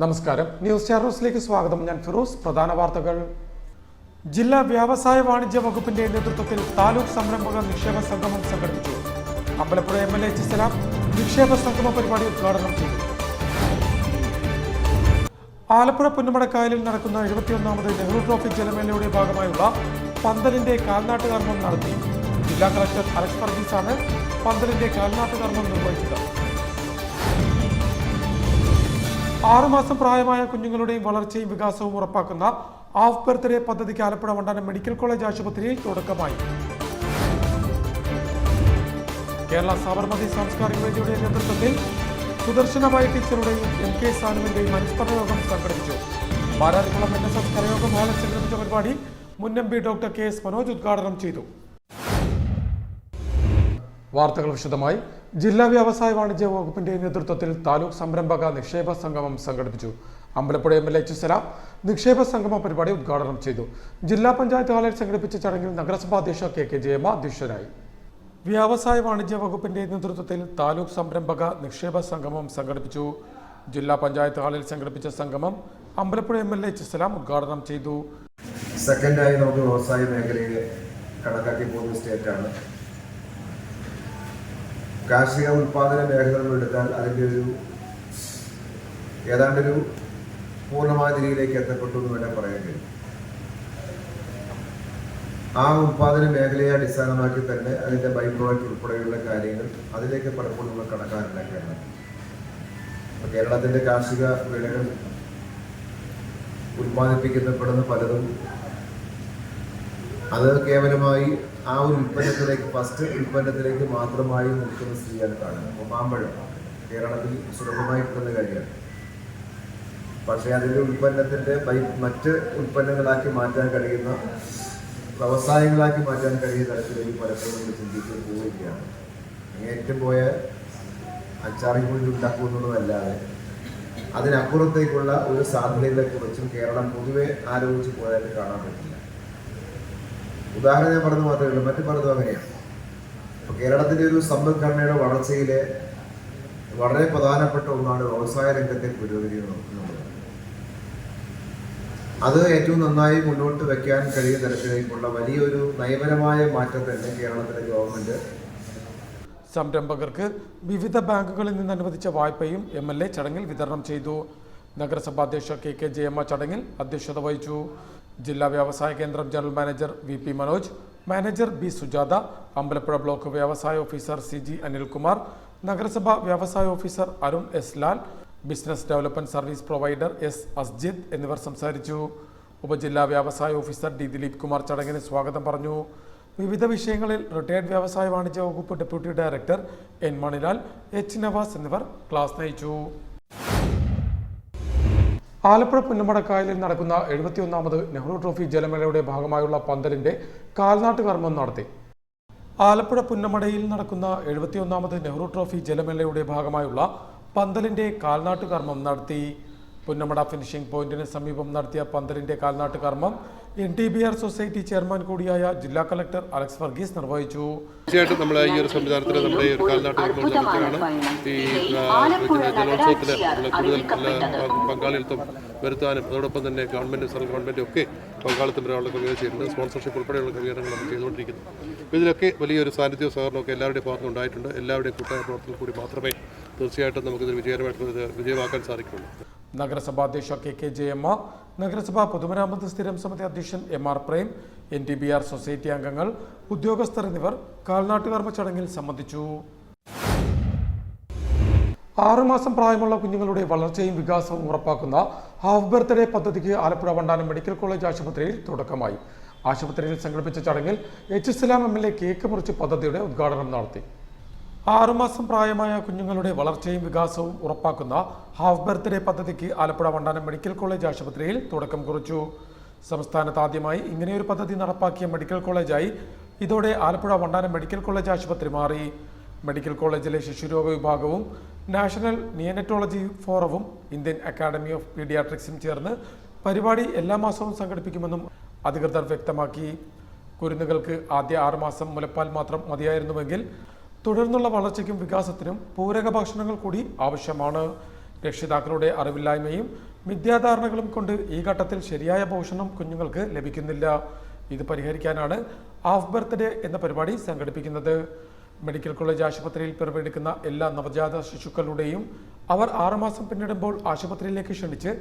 നമസ്കാരം. ന്യൂസ് ചാനലിലേക്ക് സ്വാഗതം. ഞാൻ ഫിറോസ്. പ്രധാന വാർത്തകൾ. ജില്ലാ വ്യവസായ വാണിജ്യ വകുപ്പിന്റെ നേതൃത്വത്തിൽ താലൂക്ക് സംരംഭക നിക്ഷേപ സംഗമം സംഘടിപ്പിച്ചു. Ambalappuzha MLA H. സലാം നിക്ഷേപ സംഗമ പരിപാടി ഉദ്ഘാടനം ചെയ്തു. ആലപ്പുഴ പുന്നമടക്കായലിൽ നടക്കുന്ന 71ാമത് നെഹ്റു ട്രോഫി ജലമേളയുടെ ഭാഗമായുള്ള പന്തലിന്റെ കാൽനാട്ട് കർമ്മം നടത്തി. ജില്ലാ കളക്ടർ അലക്സ് വർഗീസ് ആണ് പന്തലിന്റെ കാൽനാട്ട് കർമ്മം നിർവഹിച്ചത്. 6 മാസം പ്രായമായ കുഞ്ഞുങ്ങളുടെയും വളർച്ചയും വികാസവും ഉറപ്പാക്കുന്ന ഹാഫ് ബർത്ത്ഡേ പദ്ധതിക്ക് ആലപ്പുഴ വണ്ടാനം മെഡിക്കൽ കോളേജ് ആശുപത്രിയിൽ തുടക്കമായി. കേരള സാബർമതി സാംസ്കാരിക വേദിയുടെ നേതൃത്വത്തിൽ സുദർശനമായ ടീച്ചറുടെയും MK സാനുവിന്റെയും അനുസ്മരണ യോഗം സംഘടിപ്പിച്ചു. മാരാരിക്കുളം NSS കരയോഗം ഹാളിൽ സംഘടിപ്പിച്ച പരിപാടി മുൻ MP ഡോക്ടർ KS മനോജ് ഉദ്ഘാടനം ചെയ്തു. വാർത്തകൾ വിശദമായി. ജില്ലാ വ്യവസായ വാണിജ്യ വകുപ്പിന്റെ നേതൃത്വത്തിൽ താലൂക്ക് സംരംഭക നിക്ഷേപ സംഗമം സംഘടിപ്പിച്ചു. Ambalappuzha MLA H. സലാം നിക്ഷേപ സംഗമ പരിപാടി ഉദ്ഘാടനം ചെയ്തു. ജില്ലാ പഞ്ചായത്ത് ഹാളിൽ സംഘടിപ്പിച്ച ചടങ്ങിൽ നഗരസഭാ അധ്യക്ഷ KK ജയമ്മ അധ്യക്ഷരായി. വ്യവസായ വാണിജ്യ വകുപ്പിന്റെ നേതൃത്വത്തിൽ താലൂക്ക് സംരംഭക നിക്ഷേപ സംഗമം സംഘടിപ്പിച്ചു. ജില്ലാ പഞ്ചായത്ത് ഹാളിൽ സംഘടിപ്പിച്ച സംഗമം അമ്പലപ്പുഴ MLA H. സലാം ഉദ്ഘാടനം ചെയ്തു. സെക്കൻഡായി നമുക്ക് വ്യവസായ മേഖലയെ കണക്കാക്കി പോകുന്ന സ്റ്റേറ്റാണ്. കാർഷിക ഉൽപാദന മേഖലകൾ എടുത്താൽ അതിൻ്റെ ഏതാണ്ടൊരു പൂർണ്ണമായ നിലയിലേക്ക് എത്തപ്പെട്ടു എന്ന് വേണം പറയാൻ കഴിയും. ആ ഉൽപാദന മേഖലയെ അടിസ്ഥാനമാക്കി തന്നെ അതിൻ്റെ ബൈ പ്രോഡക്റ്റ് ഉൾപ്പെടെയുള്ള കാര്യങ്ങൾ അതിലേക്ക് പലപ്പോഴും നമ്മൾ കണക്കാക്കിയാണ്. കേരളത്തിൻ്റെ കാർഷിക വിളകൾ ഉൽപ്പാദിപ്പിക്കപ്പെടുന്ന പലതും അത് കേവലമായി ആ ഒരു ഉൽപ്പന്നത്തിലേക്ക് ഫസ്റ്റ് ഉൽപ്പന്നത്തിലേക്ക് മാത്രമായി നിൽക്കുന്ന സ്ഥിതിയാണ് കാണുന്നത്. അപ്പോൾ മാമ്പഴം കേരളത്തിൽ സുലഭമായി കിട്ടുന്ന കാര്യമാണ്. പക്ഷേ അതിൻ്റെ ഉൽപ്പന്നത്തിൻ്റെ മറ്റ് ഉൽപ്പന്നങ്ങളാക്കി മാറ്റാൻ കഴിയുന്ന വ്യവസായങ്ങളാക്കി മാറ്റാൻ കഴിയുന്ന തരത്തിലേക്ക് പലപ്പോഴും നമ്മൾ ചിന്തിച്ച് പോവുകയാണ്. ഏറ്റവും പോയ അച്ചാറിൽ കൂടി ഉണ്ടാക്കുക എന്നുള്ളതല്ലാതെ അതിനപ്പുറത്തേക്കുള്ള ഒരു സാധ്യതകളെക്കുറിച്ചും കേരളം പൊതുവെ ആലോചിച്ച് പോയാലും കാണാൻ പറ്റില്ല. ഉദാഹരണം ഞാൻ പറഞ്ഞു മാത്രമേ ഉള്ളൂ, മറ്റു പലതും അങ്ങനെയാണ്. അപ്പോൾ കേരളത്തിൻ്റെ ഒരു സമ്പദ്ഘടനയുടെ വളർച്ചയിലെ വളരെ പ്രധാനപ്പെട്ട ഒന്നാണ് വ്യവസായ രംഗത്തെ പുരോഗതി എന്നുള്ളത്. അത് ഏറ്റവും നന്നായി മുന്നോട്ട് വയ്ക്കാൻ കഴിയുന്ന തരത്തിലേക്കുള്ള വലിയൊരു നയപരമായ മാറ്റം തന്നെ കേരളത്തിലെ ഗവൺമെന്റ്. സംരംഭകർക്ക് വിവിധ ബാങ്കുകളിൽ നിന്ന് അനുവദിച്ച വായ്പയും MLA ചടങ്ങിൽ വിതരണം ചെയ്തു. നഗരസഭാ അധ്യക്ഷ KK ജയമ്മ ചടങ്ങിൽ അധ്യക്ഷത വഹിച്ചു. ജില്ലാ വ്യവസായ കേന്ദ്രം general manager VP Manoj, manager B Sujatha, Ambalappuzha block വ്യവസായ ഓഫീസർ CG അനിൽകുമാർ, നഗരസഭ വ്യവസായ officer Arun S Lal, business development service provider S അസ്ജിദ് എന്നിവർ സംസാരിച്ചു. ഉപജില്ലാ വ്യവസായ ഓഫീസർ D ദിലീപ് കുമാർ ചടങ്ങിന് സ്വാഗതം പറഞ്ഞു. വിവിധ വിഷയങ്ങളിൽ റിട്ടയർഡ് വ്യവസായ വാണിജ്യ വകുപ്പ് deputy director N Manilal, H Navas എന്നിവർ ക്ലാസ് നയിച്ചു. ആലപ്പുഴ പുന്നമടക്കായലിൽ നടക്കുന്ന 71ാമത് നെഹ്റു ട്രോഫി ജലമേളയുടെ ഭാഗമായുള്ള പന്തലിന്റെ കാൽനാട്ട് കർമ്മം നടത്തി. ആലപ്പുഴ പുന്നമടയിൽ നടക്കുന്ന 71ാമത് നെഹ്റു ട്രോഫി ജലമേളയുടെ ഭാഗമായുള്ള പന്തലിന്റെ കാൽനാട്ട് കർമ്മം നടത്തി. പുന്നമട ഫിനിഷിംഗ് പോയിന്റിന് സമീപം നടത്തിയ പന്തലിന്റെ കാൽനാട്ട് കർമ്മം NTBR സൊസൈറ്റി ചെയർമാൻ കൂടിയായ ജില്ലാ കളക്ടർ അലക്സ് വർഗീസ് നിർവഹിച്ചു. തീർച്ചയായിട്ടും നമ്മൾ ഈ ഒരു സംവിധാനത്തിൽ നമ്മുടെ ഒരു കാൽനാട്ട് കർമ്മം നടത്തുകയാണ്. ഈ ജലോത്സവത്തിൽ കൂടുതൽ പങ്കാളിത്തം വരുത്താനും അതോടൊപ്പം തന്നെ സെൻട്രൽ ഗവൺമെൻറ്റും ഒക്കെ പങ്കാളിത്തം വരാനുള്ള ക്രമീകരണം ചെയ്യുന്നുണ്ട്. സ്പോൺസർഷിപ്പ് ഉൾപ്പെടെയുള്ള ക്രമീകരണങ്ങൾ നമ്മൾ ചെയ്തുകൊണ്ടിരിക്കുന്നു. ഇതിലൊക്കെ വലിയൊരു സാന്നിധ്യവും സഹകരണമൊക്കെ എല്ലാവരുടെയും ഭാഗത്തുനിന്ന് ഉണ്ടായിട്ടുണ്ട്. എല്ലാവരുടെയും കൂട്ടായ പ്രവർത്തനം കൂടി മാത്രമേ തീർച്ചയായിട്ടും നമുക്കിത് വിജയമാക്കാൻ സാധിക്കുള്ളൂ. നഗരസഭാ അധ്യക്ഷ KK ജയമ്മ, നഗരസഭാ പൊതുമരാമത്ത് സ്ഥിരം സമിതി അധ്യക്ഷൻ MR പ്രേം, NTBR സൊസൈറ്റി അംഗങ്ങൾ, ഉദ്യോഗസ്ഥർ എന്നിവർ കാൽനാട്ടുകർമ്മ ചടങ്ങിൽ സംബന്ധിച്ചു. 6 മാസം പ്രായമുള്ള കുഞ്ഞുങ്ങളുടെ വളർച്ചയും വികാസവും ഉറപ്പാക്കുന്ന ഹാഫ് ബർത്ത്ഡേ പദ്ധതിക്ക് ആലപ്പുഴ വണ്ടാനം മെഡിക്കൽ കോളേജ് ആശുപത്രിയിൽ തുടക്കമായി. ആശുപത്രിയിൽ സംഘടിപ്പിച്ച ചടങ്ങിൽ H. സലാം MLA കേക്ക് മുറിച്ച് പദ്ധതിയുടെ ഉദ്ഘാടനം നടത്തി. 6 മാസം പ്രായമായ കുഞ്ഞുങ്ങളുടെ വളർച്ചയും വികാസവും ഉറപ്പാക്കുന്ന ഹാഫ് ബർത്ത്ഡേ പദ്ധതിക്ക് ആലപ്പുഴ വണ്ടാനം മെഡിക്കൽ കോളേജ് ആശുപത്രിയിൽ തുടക്കം കുറിച്ചു. സംസ്ഥാനത്ത് ആദ്യമായി ഇങ്ങനെയൊരു പദ്ധതി നടപ്പാക്കിയ മെഡിക്കൽ കോളേജായി ഇതോടെ ആലപ്പുഴ വണ്ടാനം മെഡിക്കൽ കോളേജ് ആശുപത്രി മാറി. മെഡിക്കൽ കോളേജിലെ ശിശുരോഗ വിഭാഗവും നാഷണൽ നിയോനറ്റോളജി ഫോറവും ഇന്ത്യൻ അക്കാഡമി ഓഫ് പീഡിയാട്രിക്സും ചേർന്ന് പരിപാടി എല്ലാ മാസവും സംഘടിപ്പിക്കുമെന്നും അധികൃതർ വ്യക്തമാക്കി. കുരുന്നുകൾക്ക് ആദ്യ 6 മാസം മുലപ്പാൽ മാത്രം മതിയായിരുന്നുവെങ്കിൽ തുടർന്നുള്ള വളർച്ചയ്ക്കും വികാസത്തിനും പൂരക ഭക്ഷണങ്ങൾ കൂടി ആവശ്യമാണ്. രക്ഷിതാക്കളുടെ അറിവില്ലായ്മയും മിഥ്യാധാരണകളും കൊണ്ട് ഈ ഘട്ടത്തിൽ ശരിയായ പോഷണം കുഞ്ഞുങ്ങൾക്ക് ലഭിക്കുന്നില്ല. ഇത് പരിഹരിക്കാനാണ് ഹാഫ് ബർത്ത്ഡേ എന്ന പരിപാടി സംഘടിപ്പിക്കുന്നത്. മെഡിക്കൽ കോളേജ് ആശുപത്രിയിൽ പിറവെടുക്കുന്ന എല്ലാ നവജാത ശിശുക്കളുടെയും അവർ 6 മാസം പിന്നിടുമ്പോൾ ആശുപത്രിയിലേക്ക് ക്ഷണിച്ച്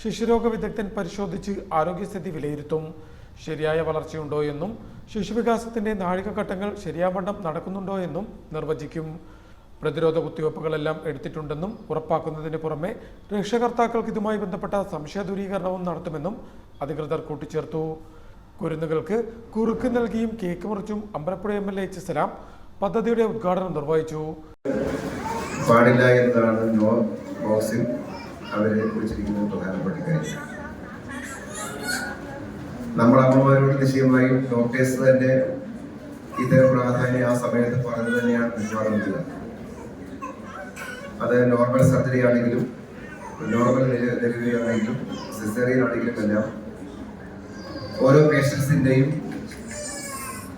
ശിശുരോഗ വിദഗ്ധൻ പരിശോധിച്ച് ആരോഗ്യസ്ഥിതി വിലയിരുത്തും. ശരിയായ വളർച്ചയുണ്ടോ എന്നും ശിശുവികാസത്തിന്റെ നാഴികഘട്ടങ്ങൾ ശരിയാവണ്ണം നടക്കുന്നുണ്ടോ എന്നും നിർവചിക്കും. പ്രതിരോധ കുത്തിവയ്പ്പുകളെല്ലാം എടുത്തിട്ടുണ്ടെന്നും ഉറപ്പാക്കുന്നതിന് പുറമെ രക്ഷകർത്താക്കൾക്ക് ഇതുമായി ബന്ധപ്പെട്ട സംശയ ദൂരീകരണവും നടത്തുമെന്നും അധികൃതർ കൂട്ടിച്ചേർത്തു. കുരുന്നുകൾക്ക് കുറുക്ക് നൽകിയും കേക്ക് മുറിച്ചും അമ്പലപ്പുഴ MLA H. സലാം പദ്ധതിയുടെ ഉദ്ഘാടനം നിർവഹിച്ചു. പാടില്ല എന്നതാണ് നോ ബോക്സിൽ അവരെ കുറിച്ചിരിക്കുന്ന പ്രധാനപ്പെട്ട കാര്യം. നമ്മൾ അമ്മമാരോട് നിശ്ചയമായും ഡോക്ടേഴ്സ് തന്നെ ഇത്തരം പ്രാധാന്യം ആ സമയത്ത് പറഞ്ഞു തന്നെയാണ് നിൽക്കുക. അത് നോർമൽ സർജറി ആണെങ്കിലും നോർമൽ ഡെലിവറി ആണെങ്കിലും സിസേറിയൻ ആണെങ്കിലും എല്ലാം ഓരോ പേഷ്യൻസിൻ്റെയും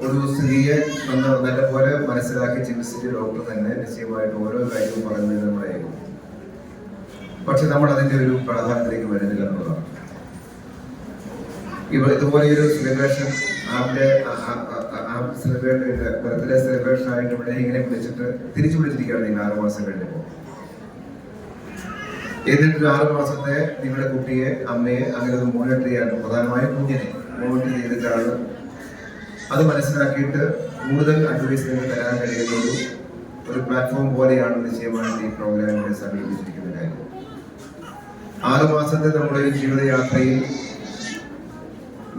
ഒരു സ്ത്രീയെ നല്ലപോലെ മനസ്സിലാക്കി ചികിത്സിച്ച ഡോക്ടർ തന്നെ നിശ്ചയമായിട്ട് ഓരോ കാര്യവും പറയുന്നത് നമ്മളായിരിക്കും. പക്ഷെ നമ്മൾ അതിൻ്റെ ഒരു പ്രാധാന്യത്തിലേക്ക് വരുന്നില്ല എന്നുള്ളതാണ്. ഇതുപോലെ ഒരു സെലിബ്രേഷൻ ബർത്ത്ഡേ സെലിബ്രേഷൻ ആയിട്ട് ഇവിടെ ഇങ്ങനെ വിളിച്ചിട്ട് തിരിച്ചു വിളിച്ചിരിക്കുകയാണ് നിങ്ങൾ 6 മാസം കഴിഞ്ഞപ്പോൾ. എന്നിട്ട് 6 മാസത്തെ നിങ്ങളുടെ കുട്ടിയെ, അമ്മയെ അങ്ങനെ ഒരു മോണിറ്റർ ചെയ്യാൻ, പ്രധാനമായും കുഞ്ഞിനെ മോണിറ്റർ ചെയ്തിട്ടാണ് അത് മനസ്സിലാക്കിയിട്ട് കൂടുതൽ അഡ്വൈസ്മെന്റ് തരാൻ കഴിയുന്ന ഒരു പ്ലാറ്റ്ഫോം പോലെയാണ് നിശ്ചയമായിട്ട് ഈ പ്രോഗ്രാമിനെ സംഘടിപ്പിച്ചിരിക്കുന്ന കാര്യം. 6 മാസത്തെ നമ്മുടെ ഈ ജീവിതയാത്രയിൽ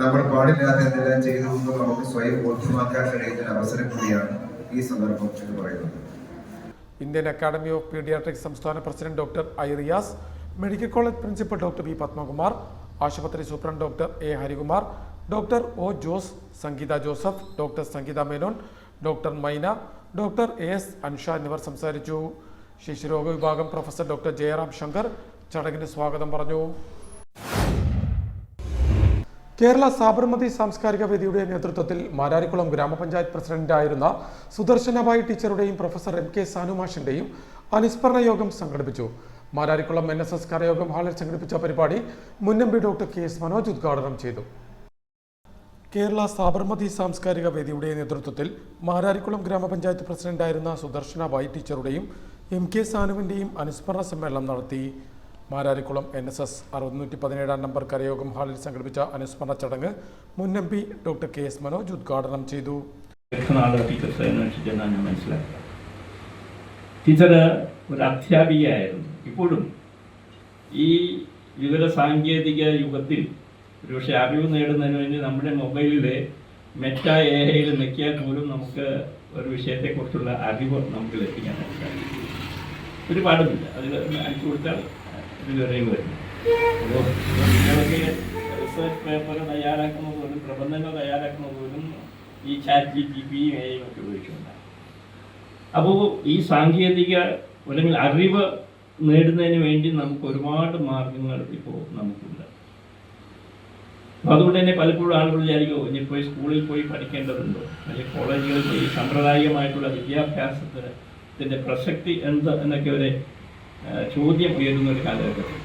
നമ്മൾ പാടില്ലാത്ത എന്തെല്ലാം ചെയ്തു എന്ന് നമുക്ക് സ്വയം ബോധ്യമാക്കാൻ കഴിയുന്ന അവസരം കൂടിയാണ് ഈ സന്ദർഭം എന്ന് പറയുന്നത്. ഇന്ത്യൻ അക്കാദമി ഓഫ് പീഡിയാട്രിക്സ് സംസ്ഥാന president doctor I. Riyas, medical college principal doctor V. Padmakumar, ആശുപത്രി superintendent doctor A. Harikumar, doctor O. Jose, Sangeetha Joseph, doctor Sangeetha Menon, doctor Maina, doctor S. Ansha എന്നിവർ സംസാരിച്ചു. ശിശുരോഗ വിഭാഗം പ്രൊഫസർ ഡോക്ടർ ജയറാം ശങ്കർ ചടങ്ങിന് സ്വാഗതം പറഞ്ഞു. കേരള സാബർമതി സാംസ്കാരിക വേദിയുടെ നേതൃത്വത്തിൽ മാരാരിക്കുളം ഗ്രാമപഞ്ചായത്ത് പ്രസിഡന്റായിരുന്ന Sudarshanabai ടീച്ചറുടെയും professor M. K. Sanu മാഷിന്റെയും അനുസ്മരണ യോഗം സംഘടിപ്പിച്ചു. മാരാരിക്കുളം NSS കരയോഗം ഹാളിൽ സംഘടിപ്പിച്ച പരിപാടി മുൻ MP doctor K. S. Manoj ഉദ്ഘാടനം ചെയ്തു. കേരള സാബർമതി സാംസ്കാരിക വേദിയുടെ നേതൃത്വത്തിൽ മാരാരിക്കുളം ഗ്രാമപഞ്ചായത്ത് പ്രസിഡന്റായിരുന്ന സുദർശനബായി ടീച്ചറുടെയും M. K. സാനുവിന്റെയും അനുസ്മരണ സമ്മേളനം നടത്തി. മാരാരിക്കുളം NSS 617 നമ്പർ കരയോഗം ഹാളിൽ സംഘടിപ്പിച്ച അനുസ്മരണ ചടങ്ങ് മുൻ MP doctor K. S. Manoj ഉദ്ഘാടനം ചെയ്തു. ടീച്ചർ ഒരു അധ്യാപികയായിരുന്നു. ഇപ്പോഴും ഈ വിവര സാങ്കേതിക യുഗത്തിൽ ഒരുപക്ഷെ അറിവ് നേടുന്നതിന് വേണ്ടി നമ്മുടെ മൊബൈലിൽ മെറ്റാ AI നെക്കിയാൽ പോലും നമുക്ക് ഒരു വിഷയത്തെക്കുറിച്ചുള്ള അറിവ് നമുക്ക് ലഭിക്കാനായിട്ട് സാധിക്കും. ഒരുപാടുമില്ല, അതിൽ അയച്ചു കൊടുത്താൽ ഇതുവരെയും വരുന്നു. അപ്പോൾ കുട്ടികളൊക്കെ റിസർച്ച് പേപ്പർ തയ്യാറാക്കുന്നത് പോലും, പ്രബന്ധങ്ങൾ തയ്യാറാക്കുന്നത് പോലും ഈ ChatGPT AI ഒക്കെ ഉപയോഗിച്ചുകൊണ്ടാണ്. അപ്പോൾ ഈ സാങ്കേതിക അല്ലെങ്കിൽ അറിവ് നേടുന്നതിന് വേണ്ടി നമുക്ക് ഒരുപാട് മാർഗങ്ങൾ ഇപ്പോൾ നമുക്കുണ്ട്. അപ്പോൾ അതുകൊണ്ട് തന്നെ പലപ്പോഴും ആളുകൾ വിചാരിക്കും ഇനിയിപ്പോൾ സ്കൂളിൽ പോയി പഠിക്കേണ്ടതുണ്ടോ, അല്ലെങ്കിൽ കോളേജുകളിൽ പോയി സാമ്പ്രദായികമായിട്ടുള്ള വിദ്യാഭ്യാസത്തിൻ്റെ പ്രസക്തി എന്ത് എന്നൊക്കെ ഒരു ചോദ്യം ഉയരുന്ന ഒരു കാലഘട്ടത്തിൽ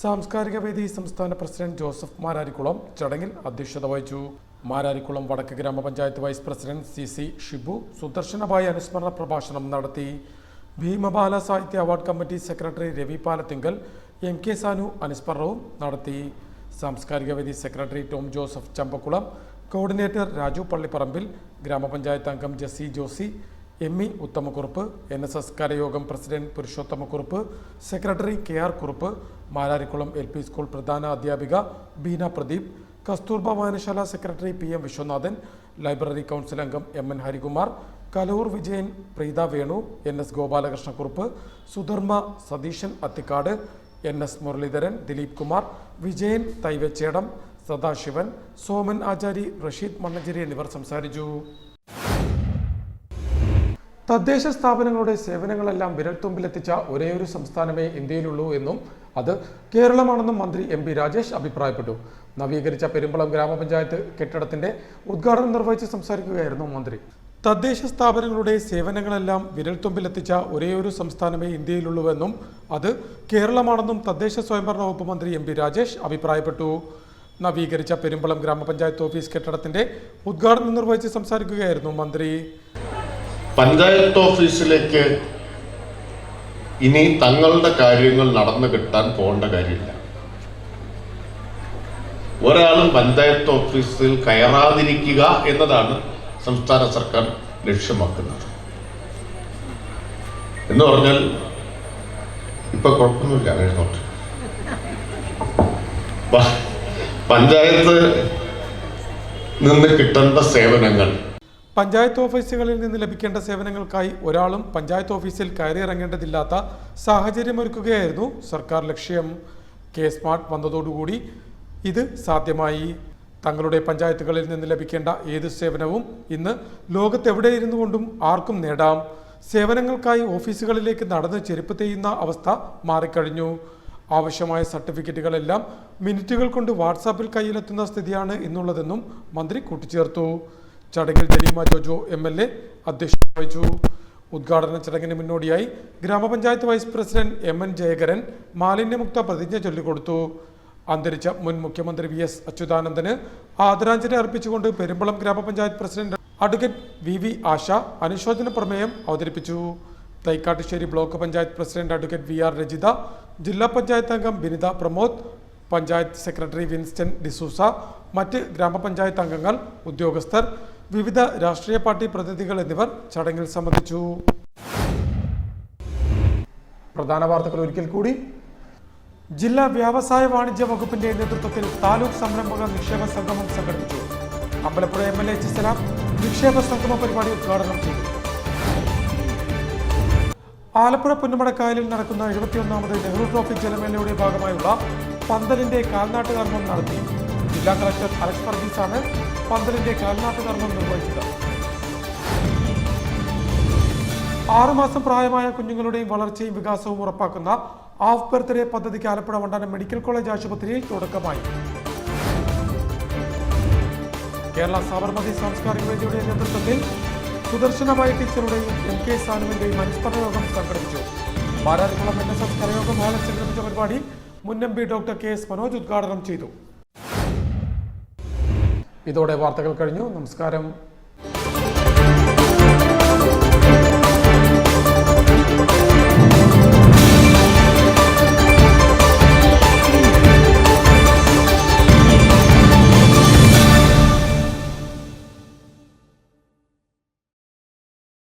സാംസ്കാരിക വേദി സംസ്ഥാന പ്രസിഡന്റ് ജോസഫ് മാരാരിക്കുളം ചടങ്ങിൽ അധ്യക്ഷത വഹിച്ചു. മാരാരിക്കുളം വടക്ക് ഗ്രാമപഞ്ചായത്ത് vice president CC Shibu Sudarshanabai അനുസ്മരണ പ്രഭാഷണം നടത്തി. Bhimabala Sahithya award committee secretary Ravi Palathingal M. K. Sanu അനുസ്മരണവും നടത്തി. സാംസ്കാരിക വേദി സെക്രട്ടറി ടോം ജോസഫ് ചമ്പക്കുളം, കോർഡിനേറ്റർ രാജു പള്ളിപ്പറമ്പിൽ, ഗ്രാമപഞ്ചായത്ത് അംഗം Jessy Josy, ME Uthamakkurup, NSS Karayogam president Purushothamakkurup, secretary KR Kurup, Mararikulam LP school പ്രധാന അധ്യാപിക ബീന പ്രദീപ്, കസ്തൂർബ വായനശാല secretary PM Viswanathan, library council അംഗം MN Harikumar, Kaloor Vijayan, Preetha Venu, NS Gopalakrishnakkurup, Sudharma Satheesan Athikkad, NS Muraleedharan, Dileep Kumar, Vijayan തൈവച്ചേടം, Sadasivan, Soman ആചാരി, റഷീദ് മണ്ണഞ്ചേരി എന്നിവർ സംസാരിച്ചു. തദ്ദേശ സ്ഥാപനങ്ങളുടെ സേവനങ്ങളെല്ലാം വിരൽത്തുമ്പിലെത്തിച്ച ഒരേയൊരു സംസ്ഥാനമേ ഇന്ത്യയിലുള്ളൂ എന്നും അത് കേരളമാണെന്നും മന്ത്രി MP രാജേഷ് അഭിപ്രായപ്പെട്ടു. നവീകരിച്ച പെരുമ്പളം ഗ്രാമപഞ്ചായത്ത് കെട്ടിടത്തിന്റെ ഉദ്ഘാടനം നിർവഹിച്ച് സംസാരിക്കുകയായിരുന്നു മന്ത്രി. തദ്ദേശ സ്ഥാപനങ്ങളുടെ സേവനങ്ങളെല്ലാം വിരൽത്തുമ്പിലെത്തിച്ച ഒരേയൊരു സംസ്ഥാനമേ ഇന്ത്യയിലുള്ളൂവെന്നും അത് കേരളമാണെന്നും തദ്ദേശ സ്വയംഭരണ വകുപ്പ് മന്ത്രി എം പി രാജേഷ് അഭിപ്രായപ്പെട്ടു. നവീകരിച്ച പെരുമ്പളം ഗ്രാമപഞ്ചായത്ത് ഓഫീസ് കെട്ടിടത്തിന്റെ ഉദ്ഘാടനം നിർവഹിച്ച് സംസാരിക്കുകയായിരുന്നു മന്ത്രി. പഞ്ചായത്ത് ഓഫീസിലേക്ക് ഇനി തങ്ങളുടെ കാര്യങ്ങൾ നടന്നു കിട്ടാൻ പോകേണ്ട കാര്യമില്ല. ഒരാളും പഞ്ചായത്ത് ഓഫീസിൽ കയറാതിരിക്കുക എന്നതാണ് സംസ്ഥാന സർക്കാർ ലക്ഷ്യമാക്കുന്നത്. എന്ന് പറഞ്ഞാൽ ഇപ്പൊ കുഴപ്പമൊന്നുമില്ല, കഴിഞ്ഞോട്ട് പഞ്ചായത്ത് നിന്ന് കിട്ടേണ്ട സേവനങ്ങൾ, പഞ്ചായത്ത് ഓഫീസുകളിൽ നിന്ന് ലഭിക്കേണ്ട സേവനങ്ങൾക്കായി ഒരാളും പഞ്ചായത്ത് ഓഫീസിൽ കയറിയിറങ്ങേണ്ടതില്ലാത്ത സാഹചര്യമൊരുക്കുകയായിരുന്നു സർക്കാർ ലക്ഷ്യം. കെ സ്മാർട്ട് വന്നതോടുകൂടി ഇത് സാധ്യമായി. തങ്ങളുടെ പഞ്ചായത്തുകളിൽ നിന്ന് ലഭിക്കേണ്ട ഏത് സേവനവും ഇന്ന് ലോകത്തെവിടെ ഇരുന്നു കൊണ്ടും ആർക്കും നേടാം. സേവനങ്ങൾക്കായി ഓഫീസുകളിലേക്ക് നടന്ന് ചെരുപ്പ് തെയ്യുന്ന അവസ്ഥ മാറിക്കഴിഞ്ഞു. ആവശ്യമായ സർട്ടിഫിക്കറ്റുകളെല്ലാം മിനിറ്റുകൾ കൊണ്ട് വാട്സാപ്പിൽ കയ്യിലെത്തുന്ന സ്ഥിതിയാണ് ഇന്നുള്ളതെന്നും മന്ത്രി കൂട്ടിച്ചേർത്തു. ചടങ്ങിൽ ജലീമ ജോജോ MLA അധ്യക്ഷത വഹിച്ചു. ഉദ്ഘാടന ചടങ്ങിന് മുന്നോടിയായി ഗ്രാമപഞ്ചായത്ത് വൈസ് പ്രസിഡന്റ് MN ജയകരൻ മാലിന്യമുക്ത പ്രതിജ്ഞ ചൊല്ലിക്കൊടുത്തു. അന്തരിച്ച മുൻ മുഖ്യമന്ത്രി VS അച്യുതാനന്ദന് ആദരാഞ്ജലി അർപ്പിച്ചുകൊണ്ട് പെരുമ്പളം ഗ്രാമപഞ്ചായത്ത് പ്രസിഡന്റ് അഡ്വക്കേറ്റ് VV ആശ അനുശോചന പ്രമേയം അവതരിപ്പിച്ചു. Thaikkattussery block panchayat president advocate VR Rajitha, ജില്ലാ പഞ്ചായത്ത് അംഗം ബിനിത പ്രമോദ്, പഞ്ചായത്ത് സെക്രട്ടറി വിൻസ്റ്റൺ ഡിസൂസ, മറ്റ് ഗ്രാമപഞ്ചായത്ത് അംഗങ്ങൾ, ഉദ്യോഗസ്ഥർ, വിവിധ രാഷ്ട്രീയ പാർട്ടി പ്രതിനിധികൾ എന്നിവർ ചടങ്ങിൽ സംബന്ധിച്ചു. പ്രധാന വാർത്തകൾ ഒരിക്കൽ കൂടി. ജില്ലാ വ്യവസായ വാണിജ്യ വകുപ്പിന്റെ നേതൃത്വത്തിൽ താലൂക്ക് സംരംഭക നിക്ഷേപ സംഗമം സംഘടിപ്പിച്ചു. Ambalappuzha MLA H. സലാം നിക്ഷേപ സംഗമ പരിപാടി ഉദ്ഘാടനം ചെയ്തു. ആലപ്പുഴ പുന്നമടക്കായലിൽ നടക്കുന്ന 71ാമത് നെഹ്റു ട്രോഫി ജലമേളയുടെ ഭാഗമായുള്ള പന്തലിന്റെ കാൽനാട്ടുകർമ്മം നടത്തി. ജില്ലാ കളക്ടർ അലക്സ് വർഗീസാണ് പന്തലിന്റെ കാൽനാട്ടുകർമ്മം നിർവഹിച്ചത്. 6 മാസം പ്രായമായ കുഞ്ഞുങ്ങളുടെയും വളർച്ചയും വികാസവും ഉറപ്പാക്കുന്ന ഹാഫ് ബർത്ത്ഡേ പദ്ധതിക്ക് ആലപ്പുഴ വണ്ടാനം മെഡിക്കൽ കോളേജ് ആശുപത്രിയിൽ തുടക്കമായി. കേരള സാബർമതി സാംസ്കാരിക വേദിയുടെ നേതൃത്വത്തിൽ സുദർശനമായ ടീച്ചറുടെയും MK സാനുവിന്റെയും അനുസ്മരണ യോഗം സംഘടിപ്പിച്ചു. മാരാരിക്കുളം NSS കരയോഗം ഹാളിൽ സംഘടിപ്പിച്ച പരിപാടി മുൻ MP ഡോക്ടർ KS മനോജ് ഉദ്ഘാടനം ചെയ്തു. ഇതോടെ വാർത്തകൾ കഴിഞ്ഞു. നമസ്കാരം.